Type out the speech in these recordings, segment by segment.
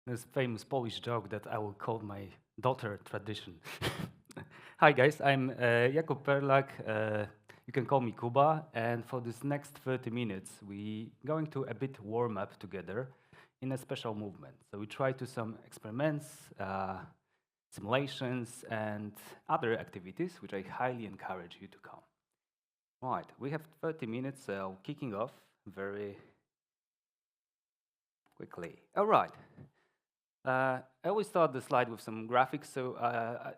This famous Polish joke that I will call my daughter tradition. Hi guys, I'm Jakub Perlak. You can call me Kuba. And for this next 30 minutes, we going to a bit warm up together in a special movement. So we try to some experiments, simulations, and other activities, which I highly encourage you to come. Right, we have 30 minutes, kicking off very quickly. All right. I always start the slide with some graphics, so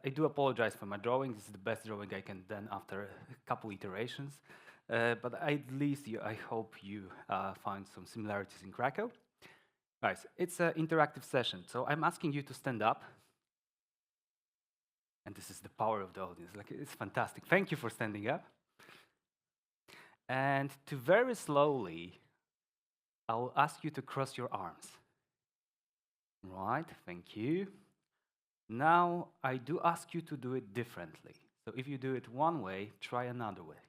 I do apologize for my drawing. This is the best drawing I can done after a couple iterations. But at least I hope you find some similarities in Krakow. Guys, it's an interactive session, so I'm asking you to stand up. And this is the power of the audience. Like, it's fantastic. Thank you for standing up. And to very slowly, I will ask you to cross your arms. Right, thank you. Now, I do ask you to do it differently. So if you do it one way, try another way.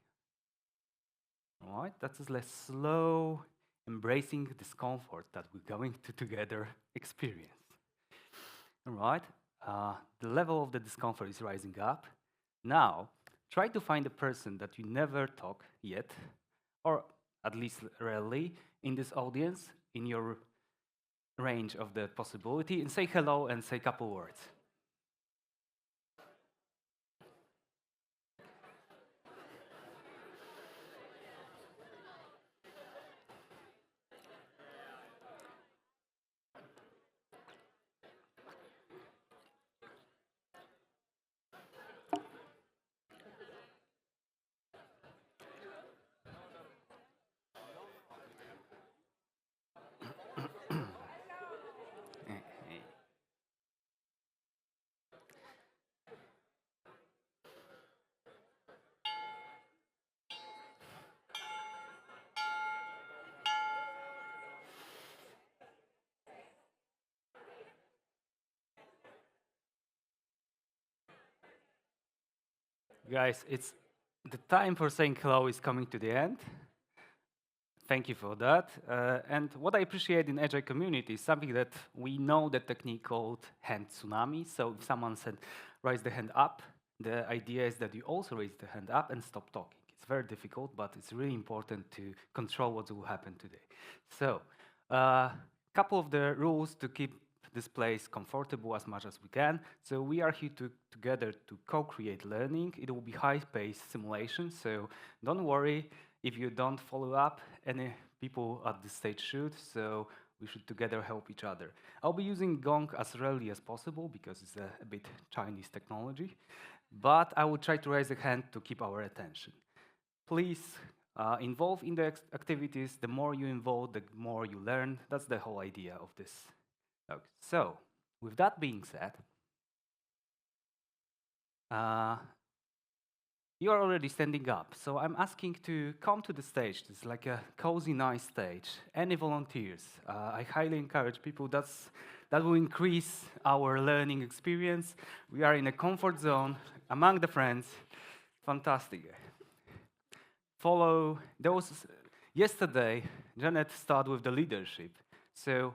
All right, that's a less slow, embracing discomfort that we're going to together experience. All right, the level of the discomfort is rising up. Now, try to find a person that you never talk yet, or at least rarely, in this audience, in your range of the possibility, and say hello and say a couple words. Guys, it's the time for saying hello is coming to the end. Thank you for that. And what I appreciate in Agile community is something that we know the technique called hand tsunami. So if someone said, raise the hand up, the idea is that you also raise the hand up and stop talking. It's very difficult, but it's really important to control what will happen today. So, a couple of the rules to keep this place comfortable as much as we can. So we are here together to co-create learning. It will be high-paced simulation, so don't worry if you don't follow up. Any people at this stage should, so we should together help each other. I'll be using Gong as rarely as possible because it's a bit Chinese technology, but I will try to raise a hand to keep our attention. Please involve in the activities. The more you involve, the more you learn. That's the whole idea of this. Okay. So, with that being said, you are already standing up. So I'm asking to come to the stage. It's like a cozy, nice stage. Any volunteers? I highly encourage people. That will increase our learning experience. We are in a comfort zone among the friends. Fantastic. Follow those. Yesterday, Janet started with the leadership. So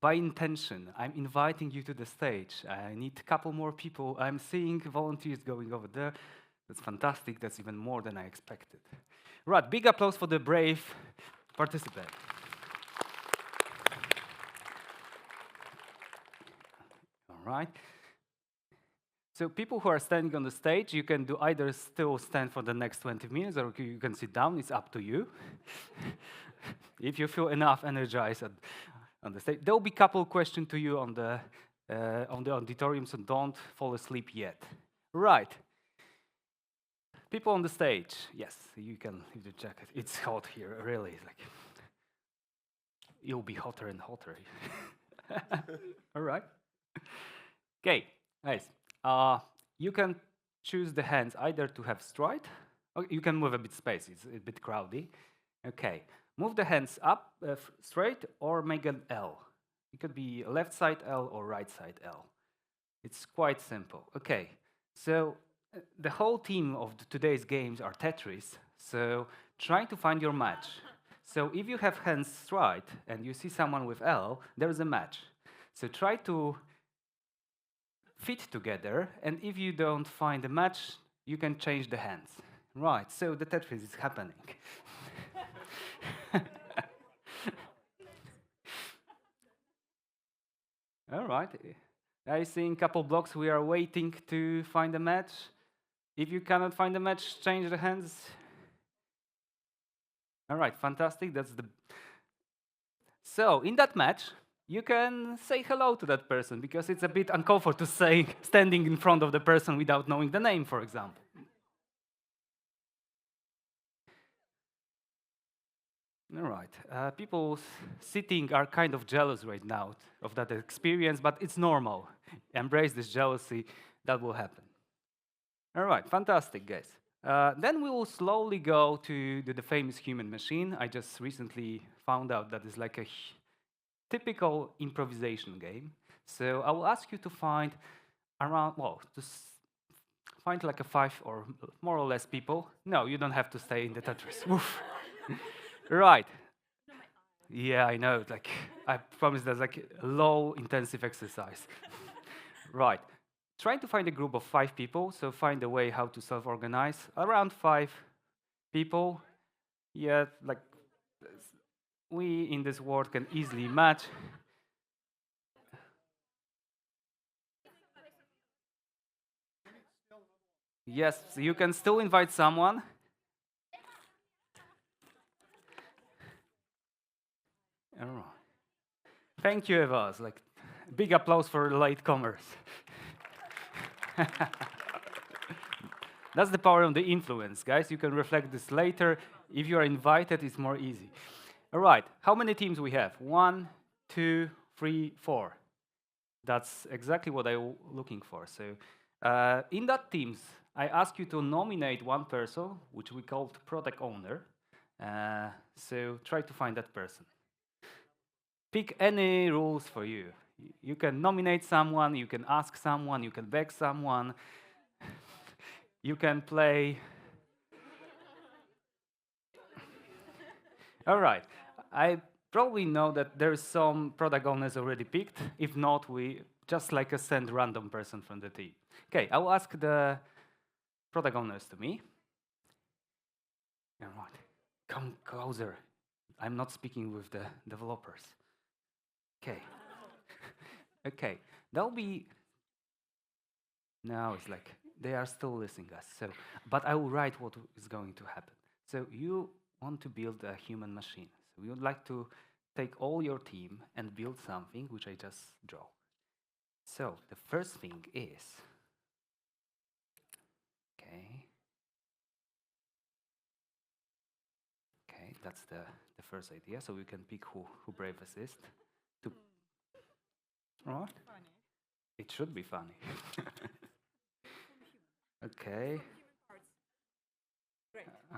by intention, I'm inviting you to the stage. I need a couple more people. I'm seeing volunteers going over there. That's fantastic. That's even more than I expected. Right, big applause for the brave participant. All right. So people who are standing on the stage, you can do either still stand for the next 20 minutes or you can sit down. It's up to you. If you feel enough energized on the stage. There will be a couple of questions to you on the auditorium, so don't fall asleep yet. Right. People on the stage. Yes, you can leave the jacket. It's hot here, really. Like, it'll be hotter and hotter. All right. Okay, nice. You can choose the hands either to have straight, or you can move a bit space. It's a bit crowded. Okay. Move the hands up straight or make an L. It could be left side L or right side L. It's quite simple. Okay, so the whole theme of today's games are Tetris, so try to find your match. So if you have hands straight and you see someone with L, there is a match. So try to fit together, and if you don't find a match, you can change the hands. Right, so the Tetris is happening. All right. I see in a couple blocks we are waiting to find a match. If you cannot find a match, change the hands. All right, fantastic. So in that match, you can say hello to that person because it's a bit uncomfortable to say standing in front of the person without knowing the name, for example. All right. People sitting are kind of jealous right now of that experience, but it's normal. Embrace this jealousy. That will happen. All right. Fantastic, guys. Then we will slowly go to the famous human machine. I just recently found out that it's like a typical improvisation game. So I will ask you to find around, well, find like a 5 or more or less people. No, you don't have to stay in the Tetris. Oof. Right. Yeah, I know. Like, I promise that's like a low intensive exercise. Right. Trying to find a group of 5 people. So find a way how to self-organize. Around 5 people. Yeah, like we in this world can easily match. Yes, you can still invite someone. All right. Thank you, Eva. It's like big applause for latecomers. That's the power of the influence, guys. You can reflect this later. If you are invited, it's more easy. All right. How many teams we have? 1, 2, 3, 4. That's exactly what I'm looking for. So in that teams, I ask you to nominate one person, which we call product owner. So try to find that person. Pick any rules for you. You can nominate someone, you can ask someone, you can beg someone, you can play. All right. I probably know that there's some product owners already picked. If not, we just like a send random person from the team. Okay, I will ask the product owners to me. All right. Come closer. I'm not speaking with the developers. Okay. Okay. There'll be. Now it's like they are still listening us. So, but I will write what is going to happen. So you want to build a human machine. So we would like to take all your team and build something which I just draw. So the first thing is, okay, that's the first idea. So we can pick who brave assist. To, right? It should be funny. Okay.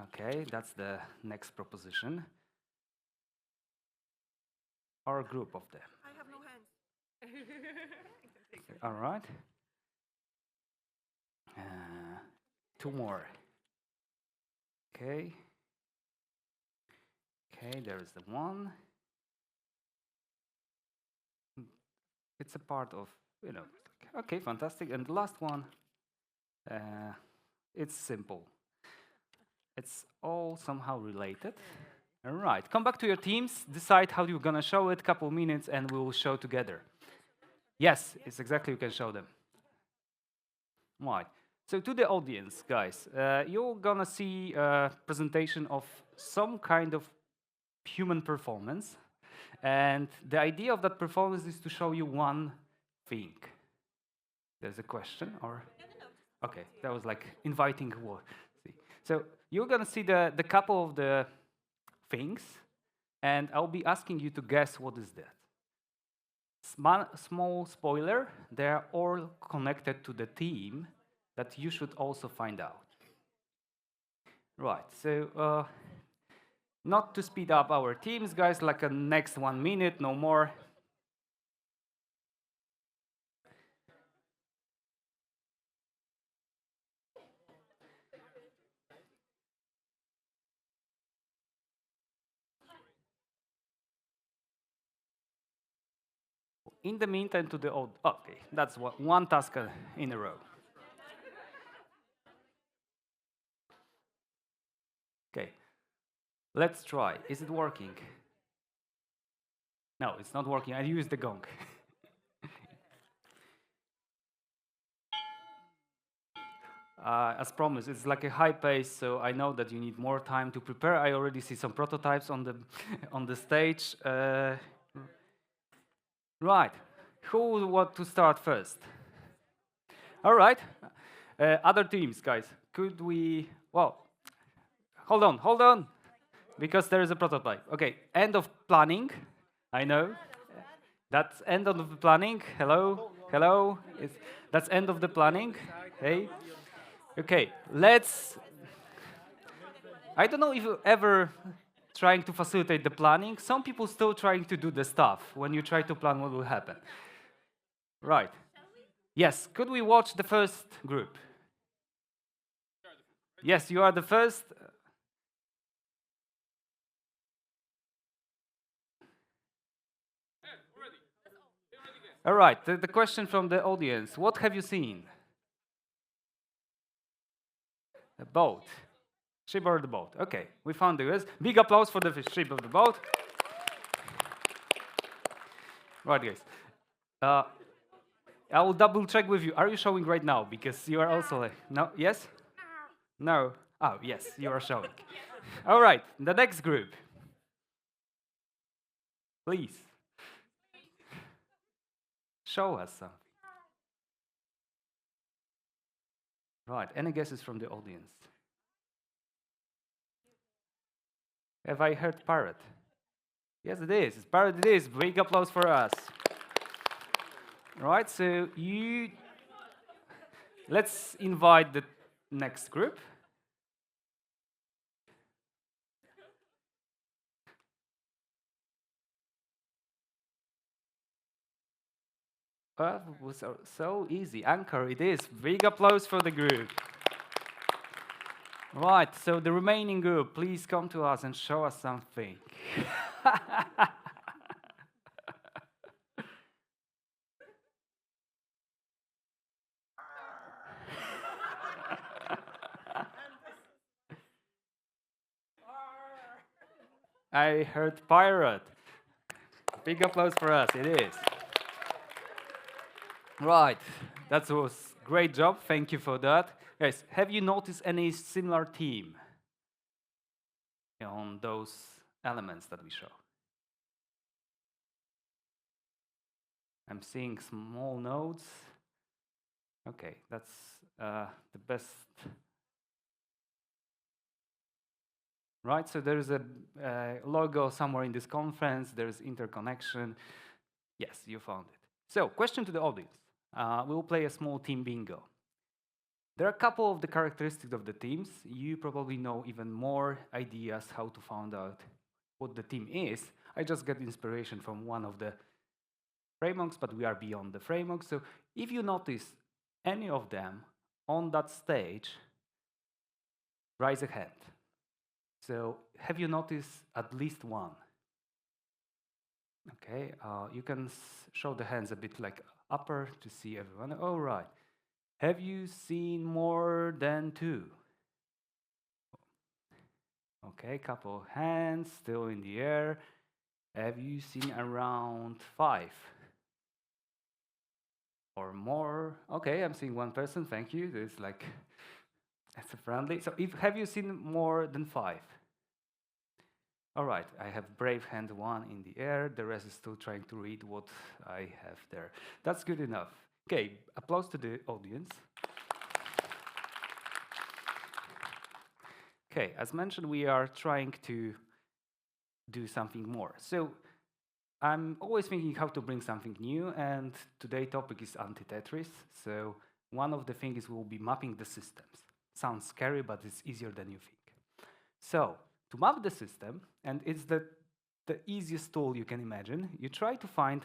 Okay, that's the next proposition. Or a group of them. I have no hands. All right. 2 more. Okay. Okay, there's the one. It's a part of, okay, fantastic. And the last one, it's simple. It's all somehow related. All right, come back to your teams, decide how you're gonna show it, couple minutes, and we will show together. Yes, it's exactly you can show them. Right. So to the audience, guys, you're gonna see a presentation of some kind of human performance. And the idea of that performance is to show you one thing. There's a question, or? Okay, that was like inviting word. So you're gonna see the couple of the things, and I'll be asking you to guess what is that. Small spoiler, they are all connected to the theme that you should also find out. Right, so not to speed up our teams, guys, like a next 1 minute, no more. in the meantime, to the old. Okay, that's one task in a row. Okay, let's try. Is it working? No, it's not working. I used the gong. As promised, it's like a high pace, so I know that you need more time to prepare. I already see some prototypes on the on the stage. Right, who would want to start first? All right, other teams, guys. Could we? Well, hold on, because there is a prototype. Okay, end of planning. I know. That's end of the planning. Hello. That's end of the planning. Hey. Okay, let's. I don't know if you ever trying to facilitate the planning. Some people still trying to do the stuff when you try to plan what will happen. Right. Yes. Could we watch the first group? Yes, you are the first. All right. The question from the audience: what have you seen? A boat. Ship or the boat. Okay, we found the rest. Big applause for the ship of the boat. Right, guys. I will double check with you. Are you showing right now? Because you are also like, no? Yes? No. Oh, yes, you are showing. All right, the next group. Please. Show us something. Right, any guesses from the audience? Have I heard parrot? Yes, it is. Parrot it is. Big applause for us. Right, so let's invite the next group. It was so easy. Anchor, it is. Big applause for the group. Right, so the remaining group, please come to us and show us something. I heard pirate. Big applause for us, it is. Right, that was great job. Thank you for that. Guys, have you noticed any similar theme on those elements that we show? I'm seeing small nodes. Okay, that's the best. Right, so there is a logo somewhere in this conference. There's interconnection. Yes, you found it. So, question to the audience. We'll play a small team bingo. There are a couple of the characteristics of the teams. You probably know even more ideas how to find out what the team is. I just get inspiration from one of the frameworks, but we are beyond the framework. So if you notice any of them on that stage, raise a hand. So have you noticed at least one? Okay, you can show the hands a bit like upper to see everyone. All right. Have you seen more than two? Okay, couple hands still in the air. Have you seen around 5? Or more? Okay, I'm seeing one person, thank you. It's like, that's a friendly. So have you seen more than 5? All right, I have brave hand 1 in the air. The rest is still trying to read what I have there. That's good enough. Okay, applause to the audience. Okay, as mentioned, we are trying to do something more. So I'm always thinking how to bring something new, and today's topic is anti-Tetris. So one of the things will be mapping the systems. Sounds scary, but it's easier than you think. So to map the system, and it's the easiest tool you can imagine, you try to find,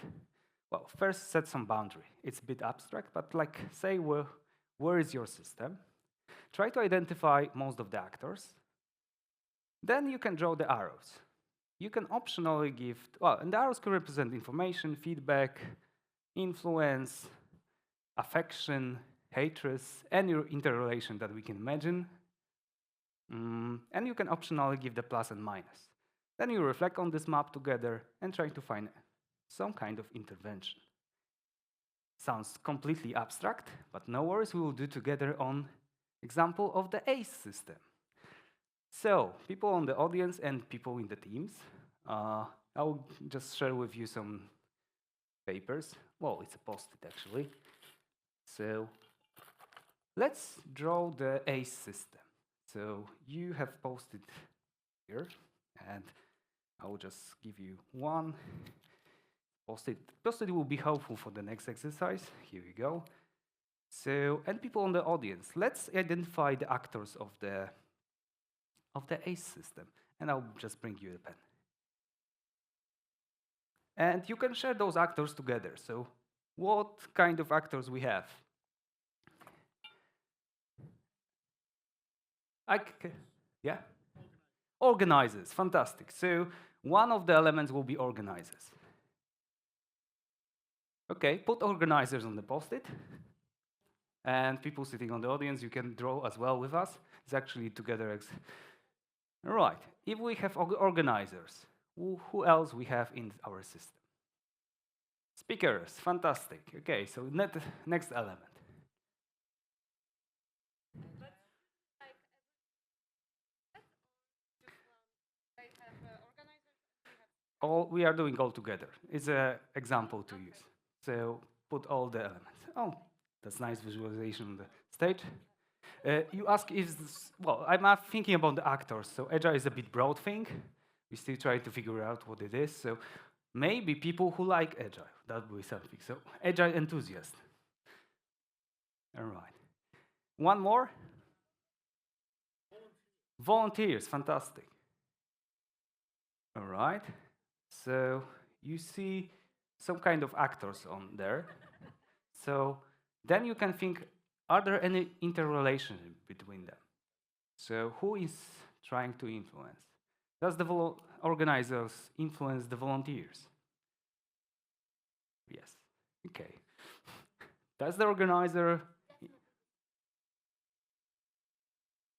well, first set some boundary. It's a bit abstract, but like say where is your system? Try to identify most of the actors. Then you can draw the arrows. You can optionally give, well, and the arrows can represent information, feedback, influence, affection, hatred, any interrelation that we can imagine. And you can optionally give the plus and minus. Then you reflect on this map together and try to find some kind of intervention. Sounds completely abstract, but no worries, we will do together on example of the ACE system. So, people on the audience and people in the teams, I'll just share with you some papers. Well, it's a post-it actually. So, let's draw the ACE system. So, you have posted here, and I will just give you one post-it. Post-it will be helpful for the next exercise. Here we go. So, and people on the audience, let's identify the actors of the ACE system. And I'll just bring you a pen. And you can share those actors together. So, what kind of actors we have? Yeah? Organizers, fantastic. So, one of the elements will be organizers. Okay, put organizers on the post-it. And people sitting on the audience, you can draw as well with us. It's actually together. All right, if we have organizers, who else we have in our system? Speakers, fantastic. Okay, so next element. All we are doing all together. It's an example to use. So put all the elements. Oh, that's nice visualization on the stage. You ask if, well, I'm thinking about the actors. So Agile is a bit broad thing. We still try to figure out what it is. So maybe people who like Agile, that would be something. So Agile enthusiast. All right. One more. Volunteers, fantastic. All right. So you see some kind of actors on there. So then you can think, are there any interrelationship between them? So who is trying to influence? Does the organizers influence the volunteers? Yes. Okay. Does the organizer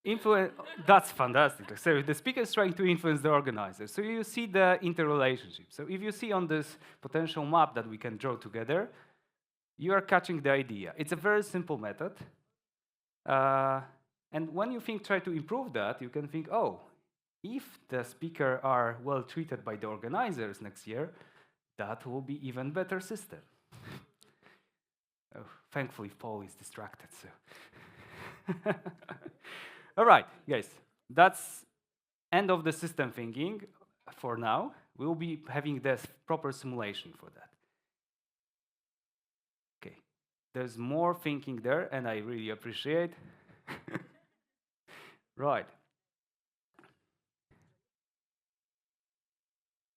influence? That's fantastic. So the speaker is trying to influence the organizer. So you see the interrelationship. So if you see on this potential map that we can draw together, you are catching the idea. It's a very simple method. And when you try to improve that, you can think, oh, if the speaker are well treated by the organizers next year, that will be even better system. Oh, thankfully, Paul is distracted. So, all right, guys, that's end of the system thinking for now. We'll be having this proper simulation for that. Okay, there's more thinking there, and I really appreciate. Right.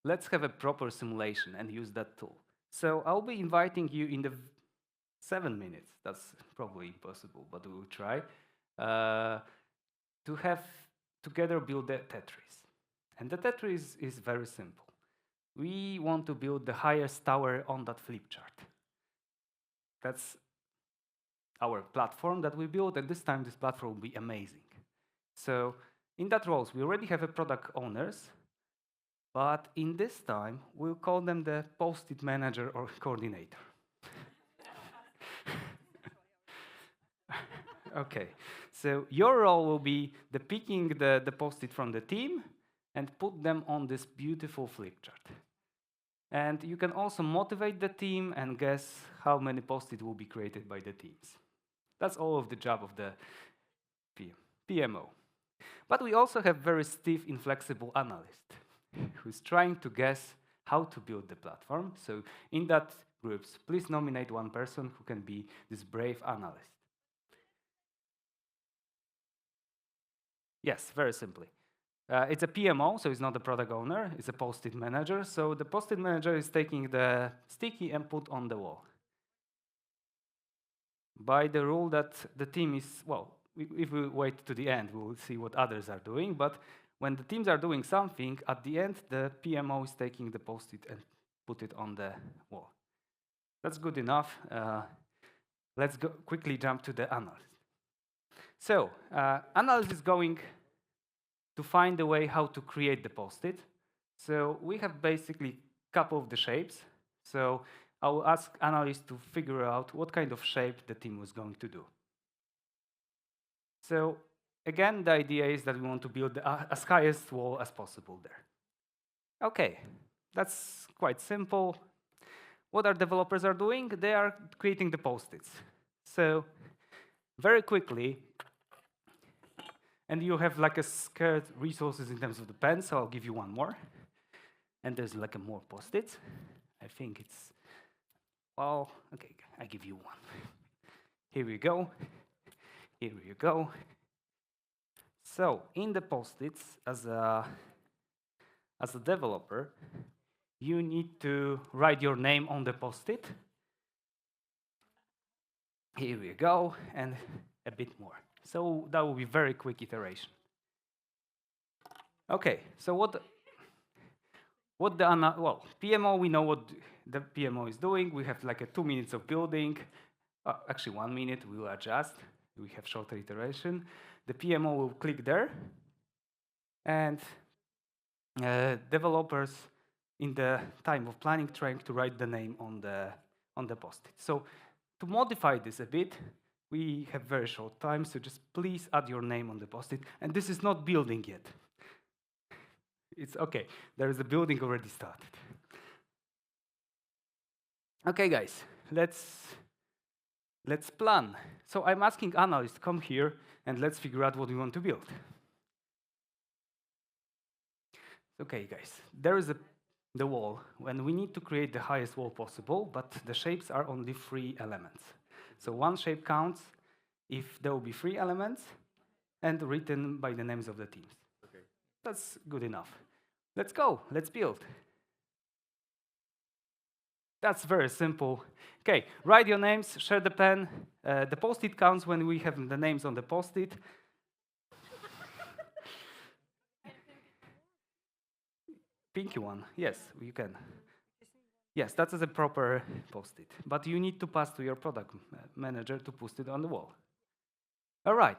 Let's have a proper simulation and use that tool. So I'll be inviting you in the 7 minutes. That's probably impossible, but we'll try to have together build the Tetris. And the Tetris is very simple. We want to build the highest tower on that flip chart. That's our platform that we built, and this time this platform will be amazing. So in that roles, we already have a product owners, but in this time, we'll call them the post-it manager or coordinator. Okay, so your role will be the picking the post-it from the team and put them on this beautiful flip chart. And you can also motivate the team and guess how many post-it will be created by the teams. That's all of the job of the PMO. But we also have very stiff, inflexible analyst who's trying to guess how to build the platform. So in that groups, please nominate one person who can be this brave analyst. Yes, very simply. It's a PMO, so it's not a product owner. It's a post-it manager. So the post-it manager is taking the sticky and put on the wall. By the rule that the team is, well, if we wait to the end, we will see what others are doing. But when the teams are doing something, at the end, the PMO is taking the post-it and put it on the wall. That's good enough. Let's quickly jump to the analysis. So, analysis is going to find a way how to create the post-it. So we have basically a couple of the shapes. So I will ask analysts to figure out what kind of shape the team was going to do. So again, the idea is that we want to build as highest wall as possible there. Okay, that's quite simple. What our developers are doing, they are creating the post-its. So very quickly, and you have like a scarce resources in terms of the pen, so I'll give you one more. And there's like a more post-its. I think it's, well, okay, I give you one. Here we go. Here you go. So in the post-its, as a developer, you need to write your name on the post-it. Here we go, and a bit more. So that will be very quick iteration. Okay, so what the PMO, we know what the PMO is doing. We have like a 2 minutes of building. Actually 1 minute, we will adjust. We have shorter iteration. The PMO will click there, and developers in the time of planning trying to write the name on the post-it. So to modify this a bit, we have very short time, so just please add your name on the post-it. And this is not building yet. It's okay, there is a building already started. Okay, guys, let's plan. So I'm asking analysts, come here, and let's figure out what we want to build. Okay, guys, there is the wall, and we need to create the highest wall possible, but the shapes are only 3 elements. So one shape counts if there will be 3 elements and written by the names of the teams. Okay. That's good enough. Let's go, let's build. That's very simple. Okay, write your names, share the pen. The post-it counts when we have the names on the post-it. Pinky one, yes, you can. Yes, that is a proper post-it. But you need to pass to your product manager to post it on the wall. All right.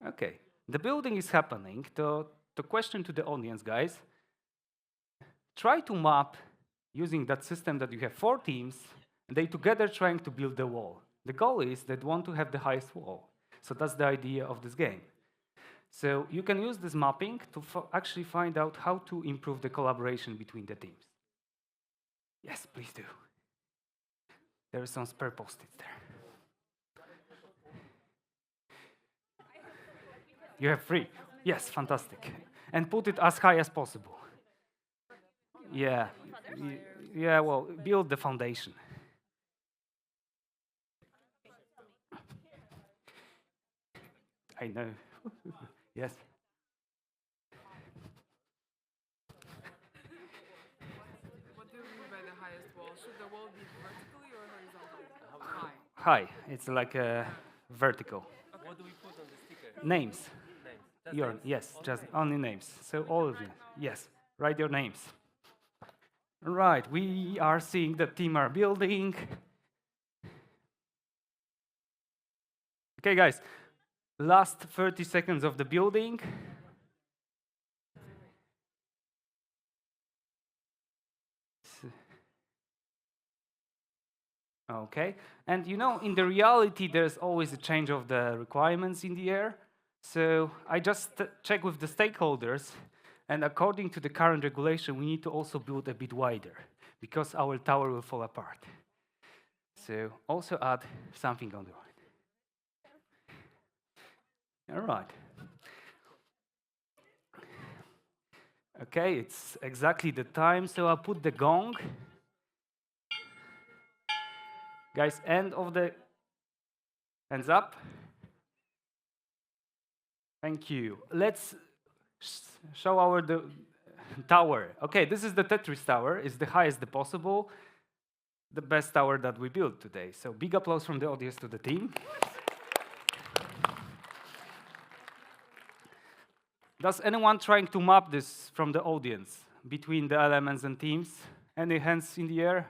Okay, the building is happening. The question to the audience, guys, try to map using that system that you have 4 teams, and they together trying to build the wall. The goal is that want to have the highest wall. So that's the idea of this game. So you can use this mapping to actually find out how to improve the collaboration between the teams. Yes, please do. There are some spare post-its there. You have 3. Yes, fantastic. And put it as high as possible. Yeah. Yeah, well, build the foundation. I know. Yes. What do you mean by the highest wall? Should the wall be vertically or horizontally? High. It's like a vertical. Okay. What do we put on the sticker? Names. Names. Yes, just only names. So all of you. Yes, write your names. Right, we are seeing the team are building. Okay, guys, last 30 seconds of the building. Okay, and you know, in the reality, there's always a change of the requirements in the air. So I just checked with the stakeholders, and according to the current regulation, we need to also build a bit wider because our tower will fall apart. So also add something on the right. All right. Okay, it's exactly the time, so I'll put the gong. Guys, end of the hands up. Thank you. Let's show our tower. Okay, this is the Tetris tower. It's the highest possible, the best tower that we built today. So big applause from the audience to the team. Does anyone trying to map this from the audience? between the elements and teams? Any hands in the air?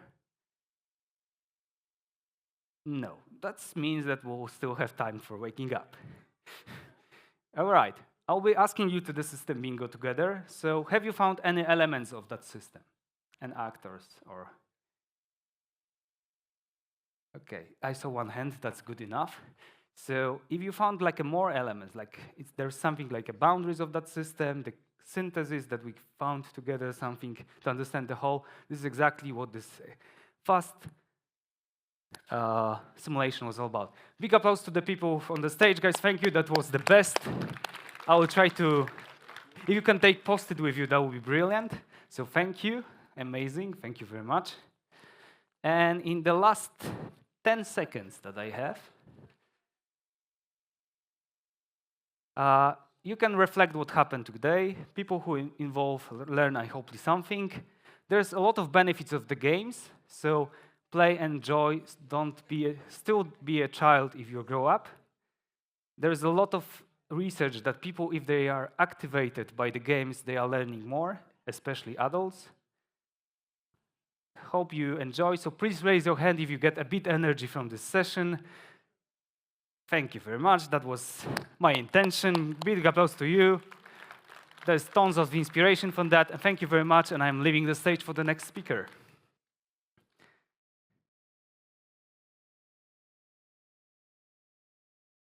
No. That means that we'll still have time for waking up. All right. I'll be asking you to the system bingo together. So have you found any elements of that system? And actors or... Okay, I saw one hand, that's good enough. So if you found like a more elements, like there's something like a boundaries of that system, the synthesis that we found together, something to understand the whole, this is exactly what this fast simulation was all about. Big applause to the people on the stage, guys. Thank you, that was the best. I will try to, if you can take Post-it with you, that would be brilliant. So thank you, amazing, thank you very much. And in the last 10 seconds that I have, you can reflect what happened today. People who involve learn, I hope, something. There's a lot of benefits of the games, so play, enjoy, still be a child if you grow up. There's a lot of research that people, if they are activated by the games, they are learning more, especially adults. Hope you enjoy, so please raise your hand if you get a bit energy from this session. Thank you very much, that was my intention. Big applause to you. There's tons of inspiration from that, and thank you very much, and I'm leaving the stage for the next speaker.